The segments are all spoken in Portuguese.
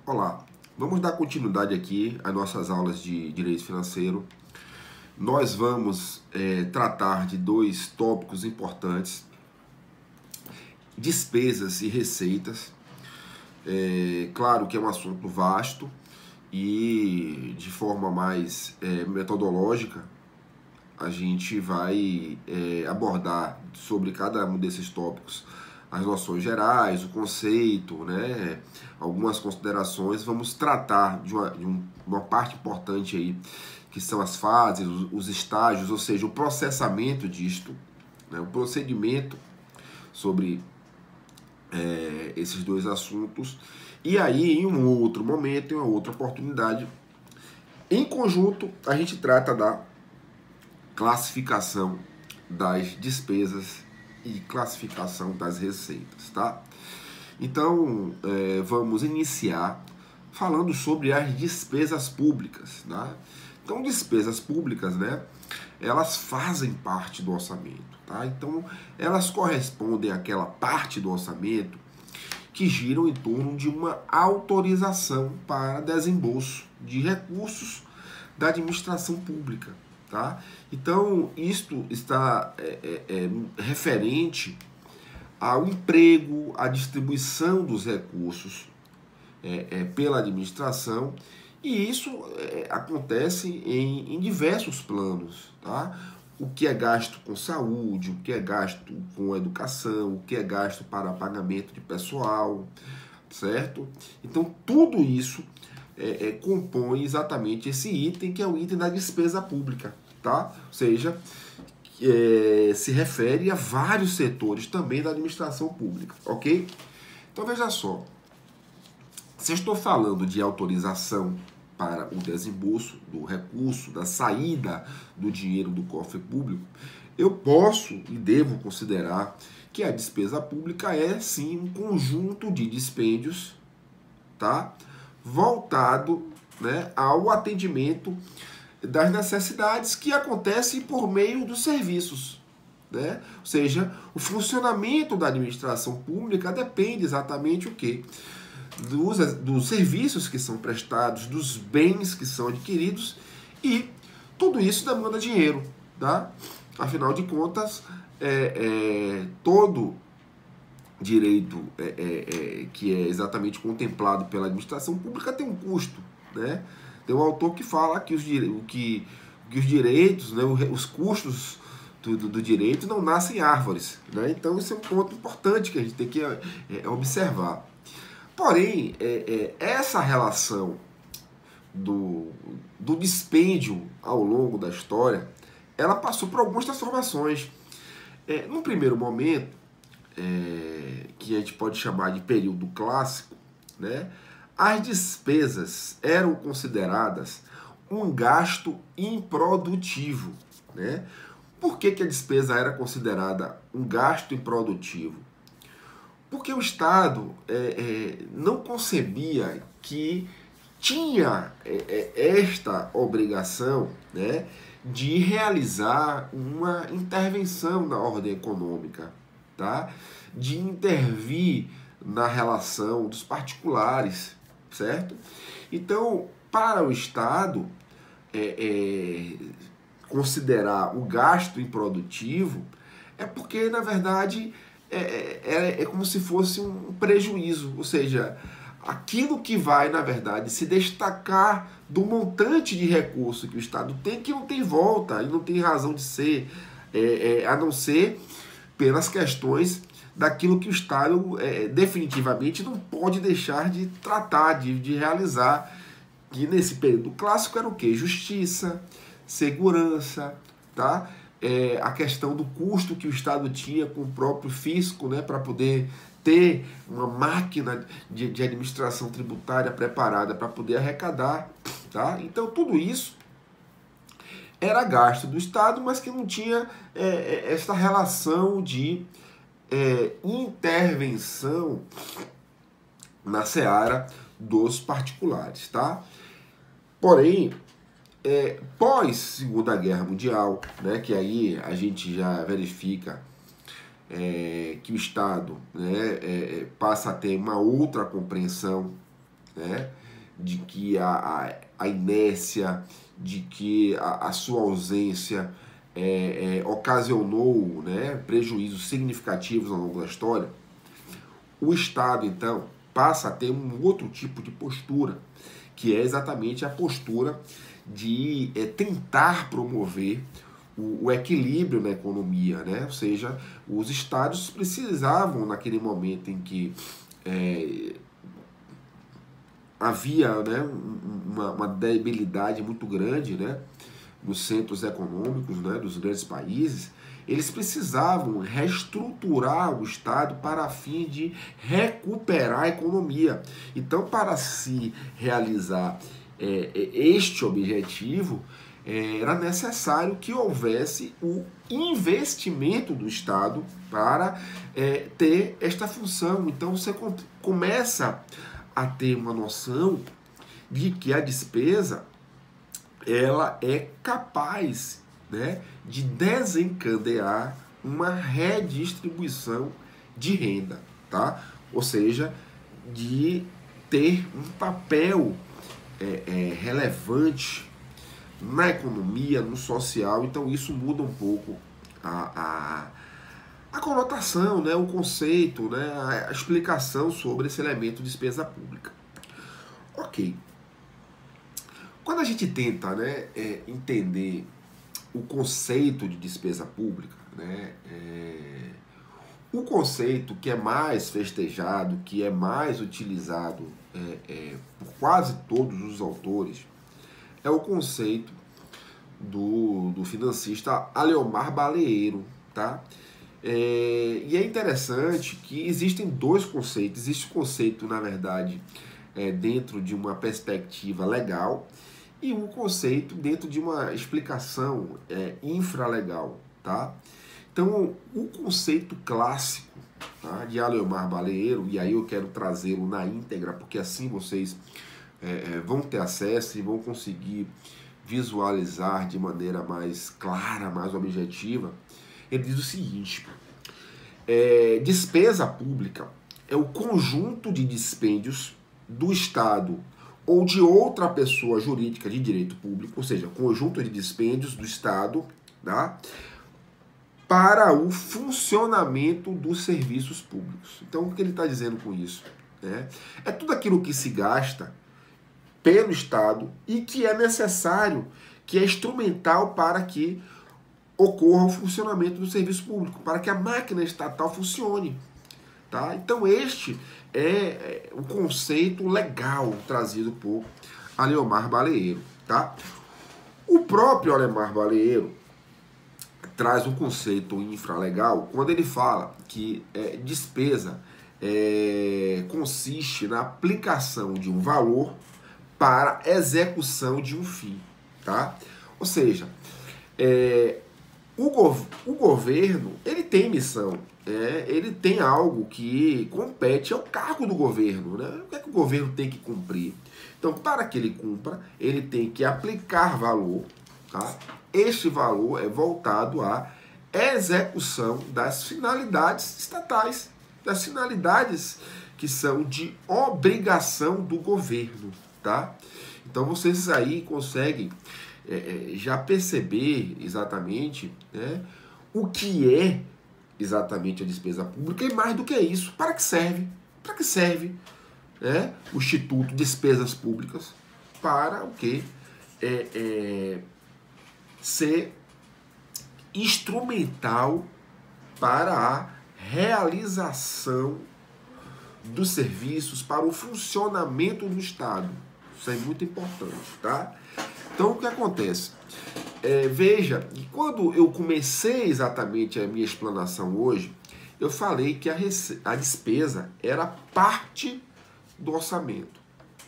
Olá, vamos dar continuidade aqui às nossas aulas de Direito Financeiro. Nós vamos tratar de dois tópicos importantes: despesas e receitas. Claro que é um assunto vasto e de forma mais metodológica a gente vai abordar sobre cada um desses tópicos as noções gerais, o conceito, né, algumas considerações. Vamos tratar de uma parte importante aí, que são as fases, os estágios, ou seja, o processamento disto, né, o procedimento sobre esses dois assuntos. E aí, em um outro momento, em uma outra oportunidade, em conjunto, a gente trata da classificação das despesas e classificação das receitas, tá? Então, vamos iniciar falando sobre as despesas públicas, tá? Então, despesas públicas, né, elas fazem parte do orçamento, tá? Então, elas correspondem àquela parte do orçamento que giram em torno de uma autorização para desembolso de recursos da administração pública, tá? Então, isto está referente ao emprego, à distribuição dos recursos pela administração, e isso acontece em diversos planos, tá? O que é gasto com saúde, o que é gasto com educação, o que é gasto para pagamento de pessoal, certo? Então, tudo isso compõe exatamente esse item, que é o item da despesa pública, tá? Ou seja, se refere a vários setores também da administração pública, ok? Então, veja só, se eu estou falando de autorização para o desembolso do recurso, da saída do dinheiro do cofre público, eu posso e devo considerar que a despesa pública é, sim, um conjunto de dispêndios, tá, voltado, né, ao atendimento das necessidades que acontecem por meio dos serviços, né? Ou seja, o funcionamento da administração pública depende exatamente o quê? Dos serviços que são prestados, dos bens que são adquiridos, e tudo isso demanda dinheiro, tá? Afinal de contas, todo direito que é exatamente contemplado pela administração pública tem um custo, né? Tem um autor que fala que os direitos, né, os custos do direito não nascem árvores, né? Então isso é um ponto importante que a gente tem que observar. Porém, essa relação do dispêndio ao longo da história, ela passou por algumas transformações. Num primeiro momento, que a gente pode chamar de período clássico, né, as despesas eram consideradas um gasto improdutivo, né? Por que a despesa era considerada um gasto improdutivo? Porque o Estado não concebia que tinha esta obrigação, né, de realizar uma intervenção na ordem econômica, tá? De intervir na relação dos particulares, certo? Então, para o Estado, considerar o gasto improdutivo é porque, na verdade, é como se fosse um prejuízo, ou seja, aquilo que vai, na verdade, se destacar do montante de recurso que o Estado tem, que não tem volta e não tem razão de ser, a não ser pelas questões daquilo que o Estado definitivamente não pode deixar de tratar, de realizar, que nesse período clássico era o quê? Justiça, segurança, tá? A questão do custo que o Estado tinha com o próprio fisco, né, para poder ter uma máquina de administração tributária preparada para poder arrecadar, tá? Então tudo isso era gasto do Estado, mas que não tinha essa relação de intervenção na seara dos particulares, tá? Porém, pós Segunda Guerra Mundial, né, que aí a gente já verifica que o Estado, né, passa a ter uma outra compreensão né, de que a inércia, de que a sua ausência ocasionou, né, prejuízos significativos ao longo da história, o Estado, então, passa a ter um outro tipo de postura, que é exatamente a postura de tentar promover o equilíbrio na economia, né? Ou seja, os estados precisavam, naquele momento em que havia, né, uma debilidade muito grande, né, nos centros econômicos, né, dos grandes países, eles precisavam reestruturar o Estado para a fim de recuperar a economia. Então, para se realizar este objetivo, era necessário que houvesse o investimento do Estado para ter esta função. Então, você começa a ter uma noção de que a despesa ela é capaz, né, de desencadear uma redistribuição de renda, tá? Ou seja, de ter um papel relevante na economia, no social. Então isso muda um pouco a conotação, né, o conceito, né, a explicação sobre esse elemento de despesa pública. Ok. Quando a gente tenta, né, entender o conceito de despesa pública, né, o conceito que é mais festejado, que é mais utilizado por quase todos os autores, é o conceito do financista Aleomar Baleiro, tá? E é interessante que existem dois conceitos. Existe o conceito, na verdade, dentro de uma perspectiva legal, e um conceito dentro de uma explicação infralegal, tá? Então, o conceito clássico, tá, de Aleomar Baleiro, e aí eu quero trazê-lo na íntegra, porque assim vocês vão ter acesso e vão conseguir visualizar de maneira mais clara, mais objetiva. Ele diz o seguinte: despesa pública é o conjunto de dispêndios do Estado ou de outra pessoa jurídica de direito público, ou seja, conjunto de dispêndios do Estado, tá, para o funcionamento dos serviços públicos. Então, o que ele está dizendo com isso? É tudo aquilo que se gasta pelo Estado e que é necessário, que é instrumental para que ocorra o funcionamento do serviço público, para que a máquina estatal funcione. Tá? Então este é o conceito legal trazido por Aleomar Baleiro. Tá? O próprio Aleomar Baleiro traz um conceito infralegal quando ele fala que despesa consiste na aplicação de um valor para execução de um fim. Tá? Ou seja, o governo ele tem missão, ele tem algo que compete ao cargo do governo. Né? O que é que o governo tem que cumprir? Então, para que ele cumpra, ele tem que aplicar valor. Tá? Este valor é voltado à execução das finalidades estatais, das finalidades que são de obrigação do governo. Tá? Então, vocês aí conseguem já perceber exatamente, né, o que é exatamente a despesa pública e mais do que isso, para que serve? Para que serve o Instituto de Despesas Públicas? Para o quê? Ser instrumental para a realização dos serviços, para o funcionamento do Estado. Isso é muito importante, tá? Então, o que acontece? Veja, quando eu comecei exatamente a minha explanação hoje, eu falei que a despesa era parte do orçamento.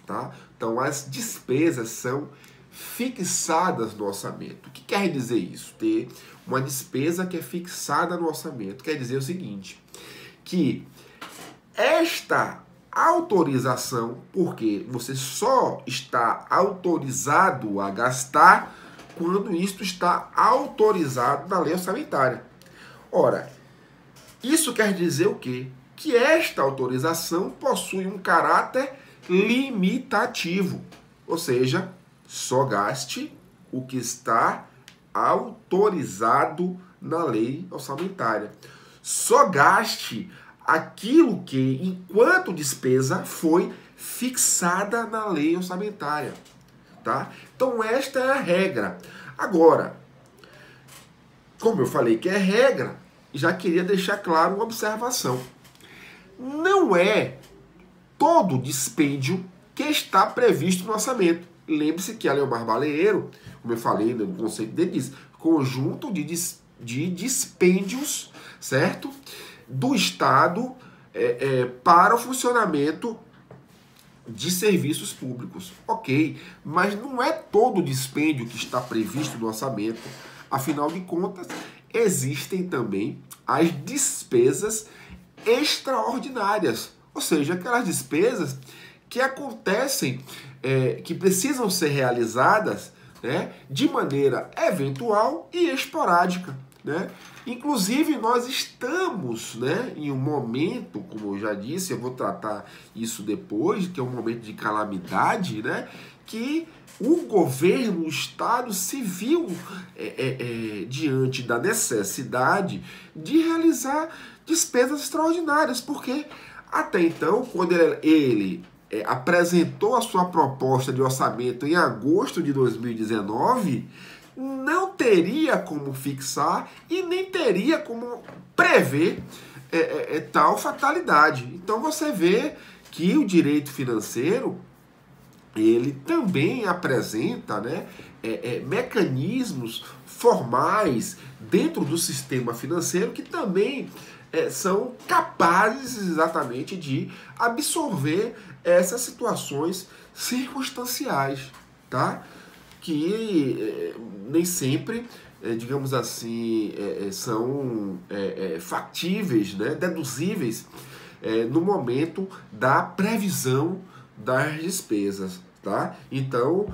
Tá? Então, as despesas são fixadas no orçamento. O que quer dizer isso? Ter uma despesa que é fixada no orçamento. Quer dizer o seguinte, que esta autorização, porque você só está autorizado a gastar quando isto está autorizado na lei orçamentária. Ora, isso quer dizer o quê? Que esta autorização possui um caráter limitativo, ou seja, só gaste o que está autorizado na lei orçamentária. Só gaste aquilo que, enquanto despesa, foi fixada na lei orçamentária, tá? Então esta é a regra. Agora, como eu falei que é regra, já queria deixar claro uma observação. Não é todo dispêndio que está previsto no orçamento. Lembre-se que a Lei Omar Baleiro, como eu falei no conceito dele, diz conjunto de dispêndios, certo? Do Estado para o funcionamento de serviços públicos. Ok, mas não é todo o dispêndio que está previsto no orçamento. Afinal de contas, existem também as despesas extraordinárias, ou seja, aquelas despesas que acontecem, que precisam ser realizadas, né, de maneira eventual e esporádica, né? Inclusive, nós estamos, né, em um momento, como eu já disse, eu vou tratar isso depois, que é um momento de calamidade, né, que o governo, o Estado se viu diante da necessidade de realizar despesas extraordinárias, porque até então, quando ele apresentou a sua proposta de orçamento em agosto de 2019, não teria como fixar e nem teria como prever tal fatalidade. Então você vê que o direito financeiro ele também apresenta, né, mecanismos formais dentro do sistema financeiro que também são capazes exatamente de absorver essas situações circunstanciais, tá? Que nem sempre, digamos assim, são factíveis, né, deduzíveis no momento da previsão das despesas, tá? Então,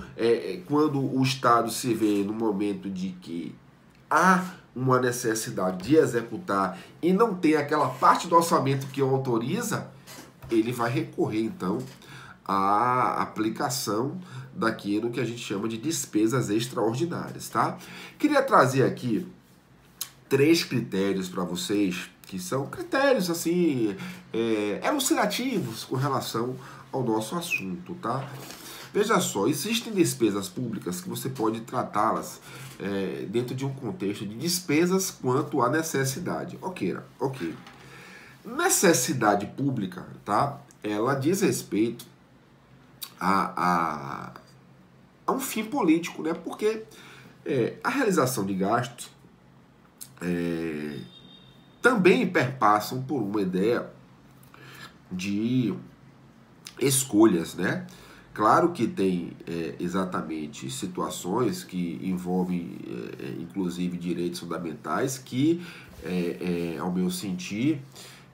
quando o Estado se vê no momento de que há uma necessidade de executar e não tem aquela parte do orçamento que o autoriza, ele vai recorrer, então, à aplicação daquilo que a gente chama de despesas extraordinárias, tá? Queria trazer aqui 3 critérios para vocês, que são critérios, assim, elucidativos com relação ao nosso assunto, tá? Veja só, existem despesas públicas que você pode tratá-las dentro de um contexto de despesas quanto à necessidade. Ok. Necessidade pública, tá? Ela diz respeito a um fim político, né? Porque a realização de gastos também perpassam por uma ideia de escolhas, né? Claro que tem exatamente situações que envolvem, inclusive, direitos fundamentais que, ao meu sentir,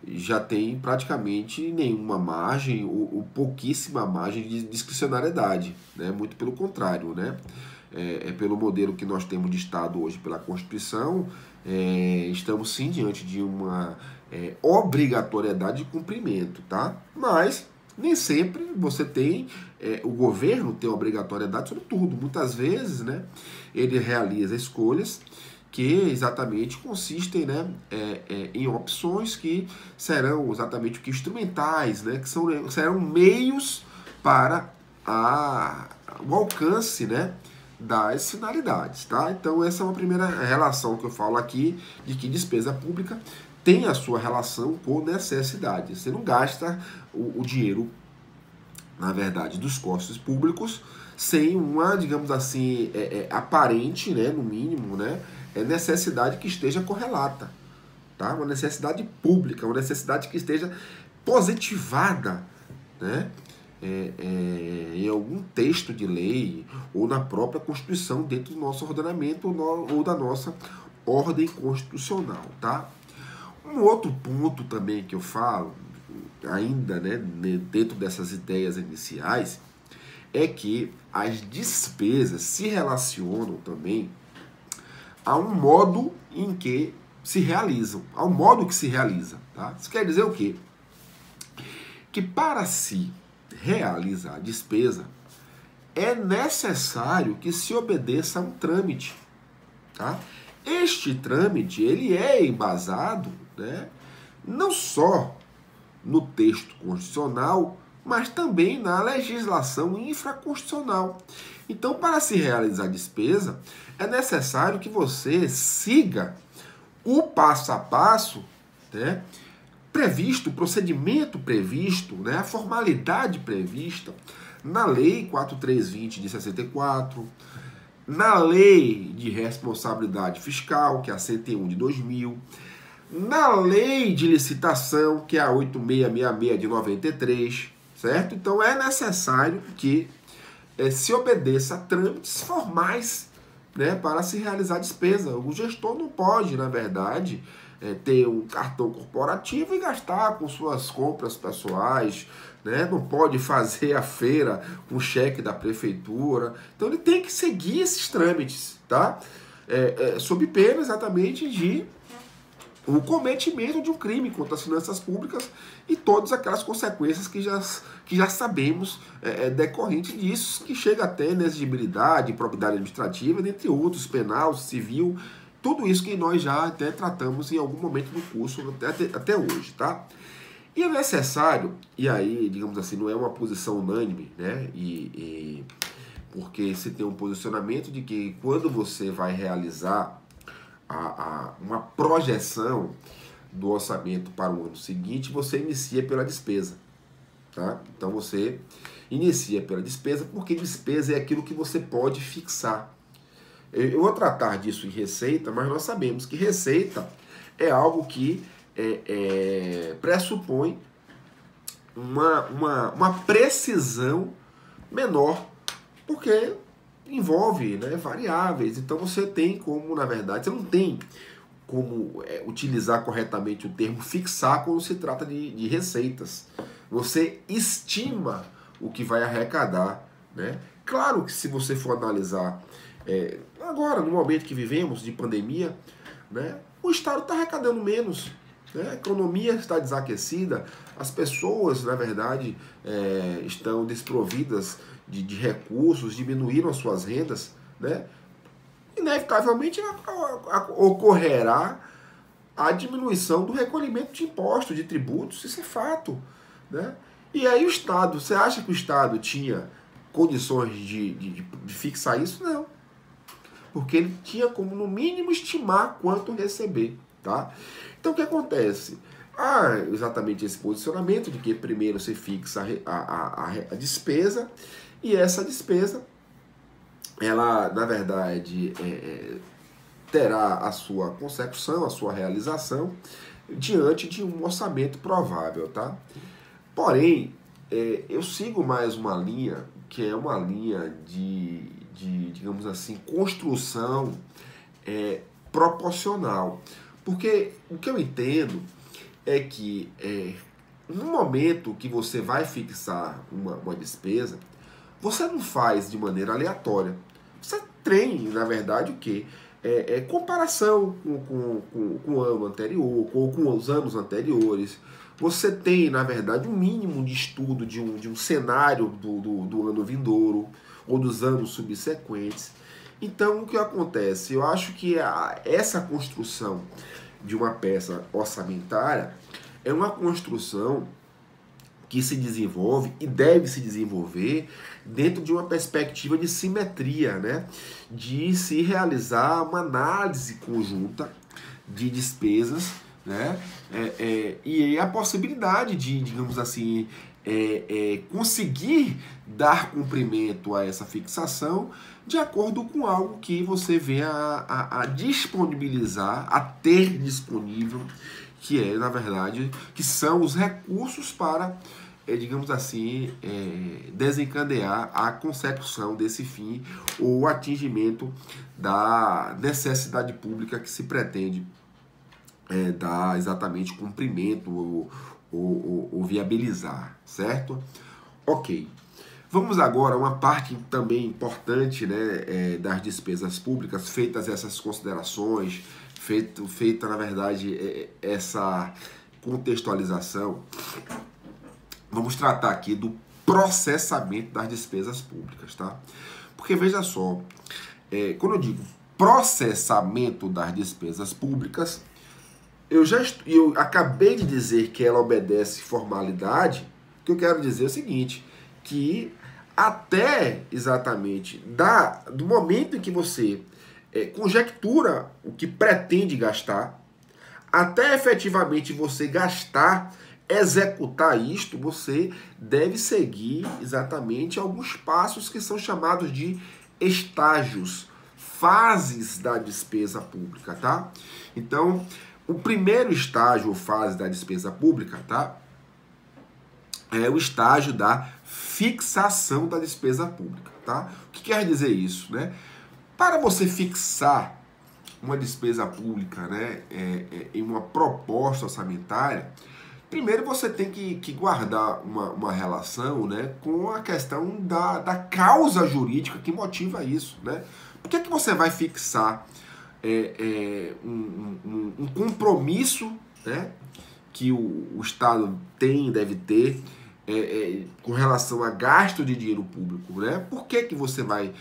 já tem praticamente nenhuma margem ou pouquíssima margem de discricionariedade, né? Muito pelo contrário, né? Pelo modelo que nós temos de Estado hoje, pela Constituição, estamos sim diante de uma obrigatoriedade de cumprimento, tá? Mas nem sempre você tem, o governo tem obrigatoriedade sobre tudo. Muitas vezes, né, ele realiza escolhas que exatamente consistem, né, em opções que serão exatamente o que instrumentais, né, que serão meios para o alcance, né, das finalidades, tá? Então essa é uma primeira relação que eu falo aqui, de que despesa pública tem a sua relação com necessidade. Você não gasta o dinheiro, na verdade, dos costos públicos sem uma, digamos assim, aparente, né, no mínimo, né, necessidade que esteja correlata, tá? Uma necessidade pública, uma necessidade que esteja positivada, né, em algum texto de lei ou na própria Constituição, dentro do nosso ordenamento ou da nossa ordem constitucional, tá? Um outro ponto também que eu falo, ainda, né, dentro dessas ideias iniciais, é que as despesas se relacionam também a um modo em que se realizam, ao modo que se realiza, tá? Isso quer dizer o quê? Que para se realiza a despesa, é necessário que se obedeça a um trâmite, tá? Este trâmite, ele é embasado, né, não só no texto constitucional, mas também na legislação infraconstitucional. Então, para se realizar a despesa, é necessário que você siga o passo a passo, né, previsto, o procedimento previsto, né, a formalidade prevista na Lei 4320 de 64, na Lei de Responsabilidade Fiscal, que é a 101 de 2000, na Lei de Licitação, que é a 8666 de 93, certo? Então é necessário que se obedeça a trâmites formais, né, para se realizar a despesa. O gestor não pode, na verdade, ter um cartão corporativo e gastar com suas compras pessoais, né? Não pode fazer a feira com cheque da prefeitura. Então ele tem que seguir esses trâmites, tá? Sob pena exatamente de o cometimento de um crime contra as finanças públicas e todas aquelas consequências que já sabemos decorrente disso, que chega até inexigibilidade, improbidade administrativa, dentre outros, penal, civil, tudo isso que nós já até tratamos em algum momento do curso até hoje, tá? E é necessário, e aí, digamos assim, não é uma posição unânime, né? Porque se tem um posicionamento de que quando você vai realizar uma projeção do orçamento para o ano seguinte, você inicia pela despesa, tá? Então você inicia pela despesa, porque despesa é aquilo que você pode fixar. Eu vou tratar disso em receita, mas nós sabemos que receita é algo que pressupõe uma precisão menor, porque envolve, né, variáveis. Então você tem como, na verdade, você não tem como utilizar corretamente o termo fixar quando se trata de receitas. Você estima o que vai arrecadar, né? Claro que se você for analisar agora, no momento que vivemos de pandemia, né, o Estado está arrecadando menos, né? A economia está desaquecida, as pessoas, na verdade, estão desprovidas de recursos, diminuíram as suas rendas, né? Inevitavelmente ocorrerá a diminuição do recolhimento de impostos, de tributos, isso é fato, né? E aí o Estado, você acha que o Estado tinha condições de fixar isso? Não. Porque ele tinha como, no mínimo, estimar quanto receber, tá? Então o que acontece? Há exatamente esse posicionamento de que primeiro se fixa a despesa, e essa despesa, ela, na verdade, terá a sua consecução, a sua realização, diante de um orçamento provável, tá? Porém, eu sigo mais uma linha, que é uma linha digamos assim, construção proporcional. Porque o que eu entendo é que no momento que você vai fixar uma despesa, você não faz de maneira aleatória. Você tem, na verdade, o quê? Comparação com o ano anterior, ou com os anos anteriores. Você tem, na verdade, um mínimo de estudo de um cenário do ano vindouro, ou dos anos subsequentes. Então, o que acontece? Eu acho que essa construção de uma peça orçamentária é uma construção que se desenvolve e deve se desenvolver dentro de uma perspectiva de simetria, né? De se realizar uma análise conjunta de despesas, né? E a possibilidade de, digamos assim, conseguir dar cumprimento a essa fixação de acordo com algo que você venha a disponibilizar, a ter disponível, que na verdade, que são os recursos para, digamos assim, desencadear a consecução desse fim ou o atingimento da necessidade pública que se pretende dar exatamente cumprimento ou viabilizar, certo? Ok. Vamos agora a uma parte também importante, né, das despesas públicas, feitas essas considerações, feita na verdade essa contextualização. Vamos tratar aqui do processamento das despesas públicas, tá? Porque veja só, quando eu digo processamento das despesas públicas, eu acabei de dizer que ela obedece formalidade, que eu quero dizer é o seguinte, que até exatamente do momento em que você conjectura o que pretende gastar, até efetivamente você gastar, executar isto, você deve seguir exatamente alguns passos que são chamados de estágios, fases da despesa pública, tá? Então, o primeiro estágio ou fase da despesa pública, tá? É o estágio da fixação da despesa pública, tá? O que quer dizer isso, né? Para você fixar uma despesa pública, né, em uma proposta orçamentária, primeiro você tem que guardar uma relação, né, com a questão da causa jurídica que motiva isso, né? Por que você vai fixar um compromisso, né, que o Estado deve ter com relação a gasto de dinheiro público, né? Por que você vai...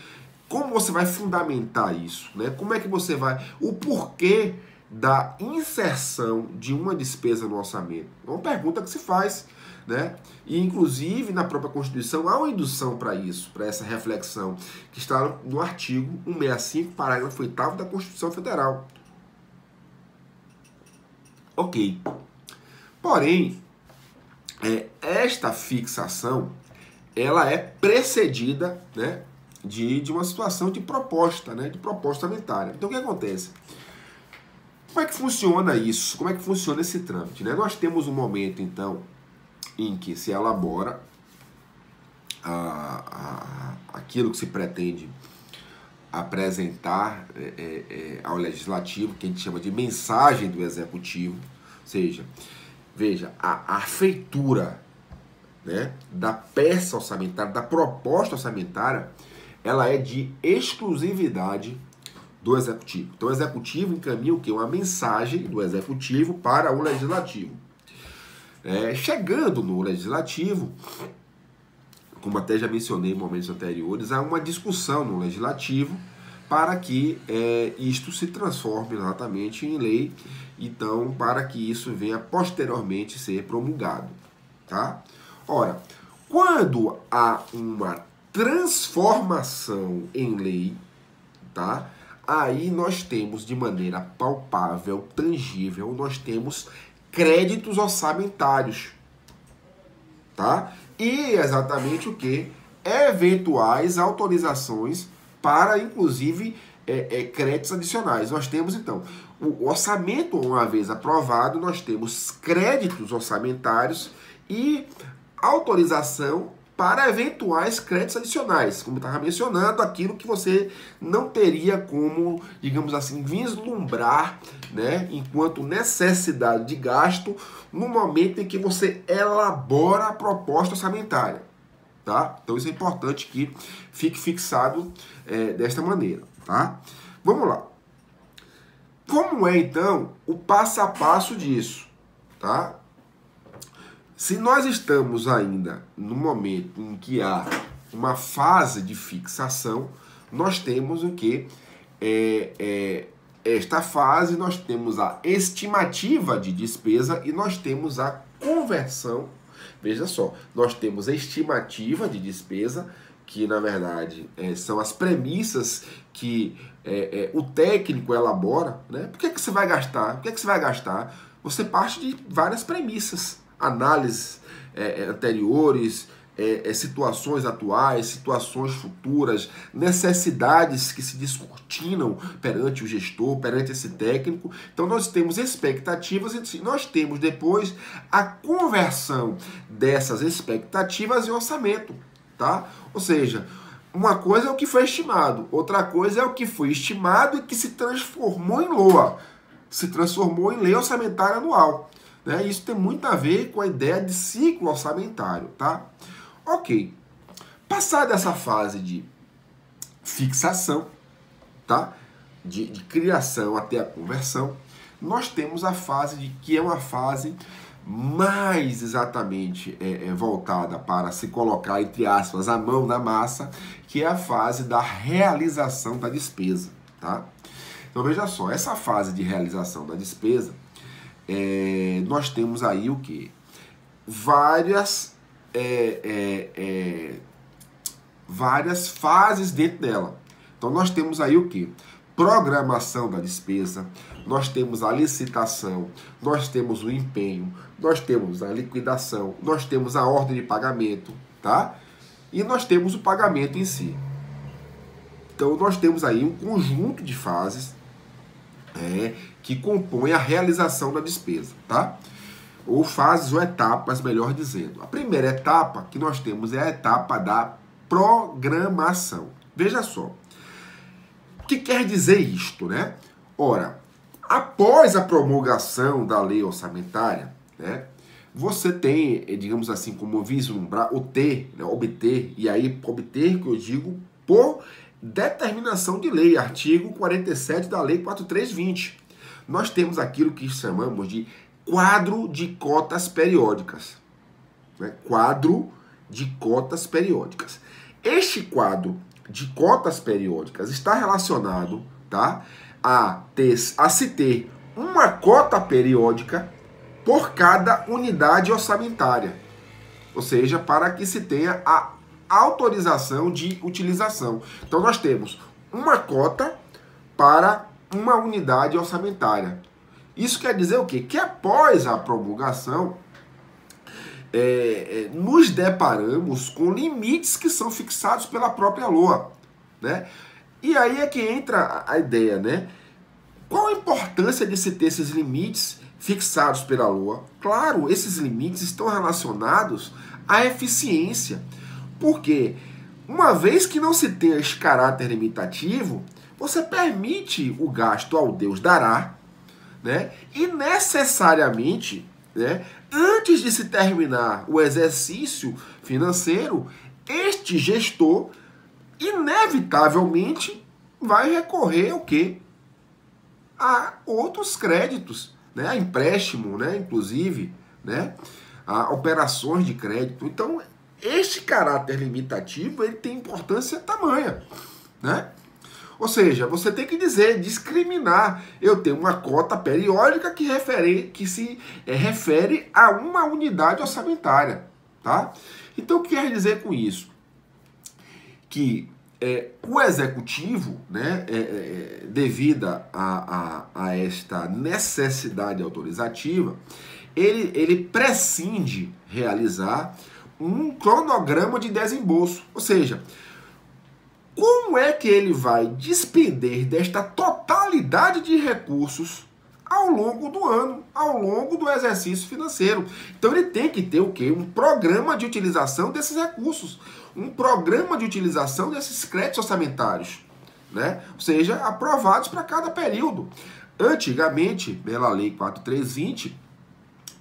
Como você vai fundamentar isso, né? Como é que você vai... O porquê da inserção de uma despesa no orçamento? É uma pergunta que se faz, né? E, inclusive, na própria Constituição, há uma indução para isso, para essa reflexão, que está no artigo 165, parágrafo 8º da Constituição Federal. Ok. Porém, esta fixação, ela é precedida, né, de uma situação de proposta, né, de proposta orçamentária. Então, o que acontece? Como é que funciona isso? Como é que funciona esse trâmite, né? Nós temos um momento, então, em que se elabora aquilo que se pretende apresentar ao Legislativo, que a gente chama de mensagem do Executivo, ou seja, veja, a feitura, né, da peça orçamentária, da proposta orçamentária, ela é de exclusividade do Executivo. Então o Executivo encaminha o quê? Uma mensagem do Executivo para o Legislativo. Chegando no Legislativo, como até já mencionei em momentos anteriores, há uma discussão no Legislativo para que isto se transforme exatamente em lei, então para que isso venha posteriormente ser promulgado, tá? Ora, quando há uma transformação em lei, tá? Aí nós temos de maneira palpável, tangível, nós temos créditos orçamentários, tá? E exatamente o que? Eventuais autorizações para, inclusive, créditos adicionais. Nós temos, então, o orçamento, uma vez aprovado, nós temos créditos orçamentários e autorização para eventuais créditos adicionais, como eu estava mencionando, aquilo que você não teria como, digamos assim, vislumbrar, né, enquanto necessidade de gasto no momento em que você elabora a proposta orçamentária, tá? Então isso é importante que fique fixado desta maneira, tá? Vamos lá. Como é, então, o passo a passo disso, tá? Se nós estamos ainda no momento em que há uma fase de fixação, nós temos o que? Esta fase, nós temos a estimativa de despesa e nós temos a conversão. Veja só, nós temos a estimativa de despesa, que na verdade são as premissas que o técnico elabora, né? Por que você vai gastar? Por que você vai gastar? Você parte de várias premissas. Análises anteriores, situações atuais, situações futuras, necessidades que se descortinam perante o gestor, perante esse técnico. Então nós temos expectativas e nós temos depois a conversão dessas expectativas em orçamento, tá? Ou seja, uma coisa é o que foi estimado, outra coisa é o que foi estimado e que se transformou em LOA, se transformou em lei orçamentária anual. Né? Isso tem muito a ver com a ideia de ciclo orçamentário, tá? Ok. Passada essa fase de fixação, tá? De criação até a conversão, nós temos a fase que é uma fase mais exatamente voltada para se colocar, entre aspas, a mão na massa, que é a fase da realização da despesa, tá? Então veja só, essa fase de realização da despesa, nós temos aí o quê? Várias fases dentro dela. Então nós temos aí o quê? Programação da despesa, nós temos a licitação, nós temos o empenho, nós temos a liquidação, nós temos a ordem de pagamento, tá? E nós temos o pagamento em si. Então nós temos aí um conjunto de fases que compõem a realização da despesa, tá? Ou fases ou etapas, melhor dizendo. A primeira etapa que nós temos é a etapa da programação. Veja só. O que quer dizer isto, né? Ora, após a promulgação da lei orçamentária, né, você tem, digamos assim, como vislumbrar, obter, e aí obter, que eu digo, por determinação de lei, artigo 47 da lei 4320. Nós temos aquilo que chamamos de quadro de cotas periódicas. Né? Quadro de cotas periódicas. Este quadro de cotas periódicas está relacionado, tá, a se ter uma cota periódica por cada unidade orçamentária. Ou seja, para que se tenha a autorização de utilização. Então nós temos uma cota para uma unidade orçamentária. Isso quer dizer o quê? Que após a promulgação, nos deparamos com limites que são fixados pela própria LOA, né? E aí é que entra a ideia, né? Qual a importância de se ter esses limites fixados pela LOA? Claro, esses limites estão relacionados à eficiência, porque uma vez que não se tem esse caráter limitativo, você permite o gasto ao Deus dará, né? E necessariamente, né, antes de se terminar o exercício financeiro, este gestor inevitavelmente vai recorrer ao quê? A outros créditos, né? A empréstimo, né? Inclusive, né? A operações de crédito. Então, este caráter limitativo, ele tem importância tamanha, né? Ou seja, você tem que dizer, discriminar. Eu tenho uma cota periódica que se refere a uma unidade orçamentária, tá? Então, o que quer dizer com isso? Que o executivo, né, devido a esta necessidade autorizativa, ele prescinde realizar um cronograma de desembolso. Ou seja, como é que ele vai despender desta totalidade de recursos ao longo do ano, ao longo do exercício financeiro? Então ele tem que ter o quê? Um programa de utilização desses recursos, um programa de utilização desses créditos orçamentários, né? Ou seja, aprovados para cada período. Antigamente, pela Lei 4320,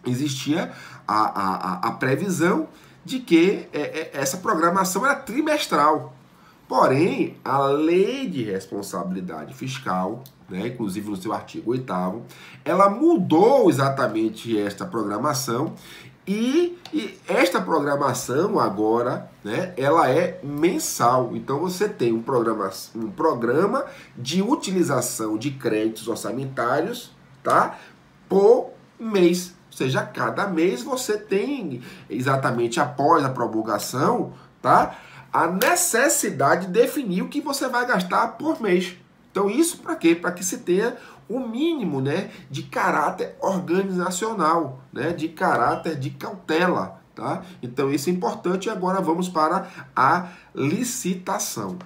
existia a previsão de que essa programação era trimestral. Porém, a Lei de Responsabilidade Fiscal, né, inclusive no seu artigo 8º, ela mudou exatamente esta programação e esta programação agora, né, ela é mensal. Então você tem um programa de utilização de créditos orçamentários, tá, por mês. Ou seja, cada mês você tem, exatamente após a promulgação, tá, a necessidade de definir o que você vai gastar por mês. Então isso para quê? Para que se tenha o mínimo, né, de caráter organizacional, né, de caráter de cautela, tá? Então isso é importante. E agora vamos para a licitação.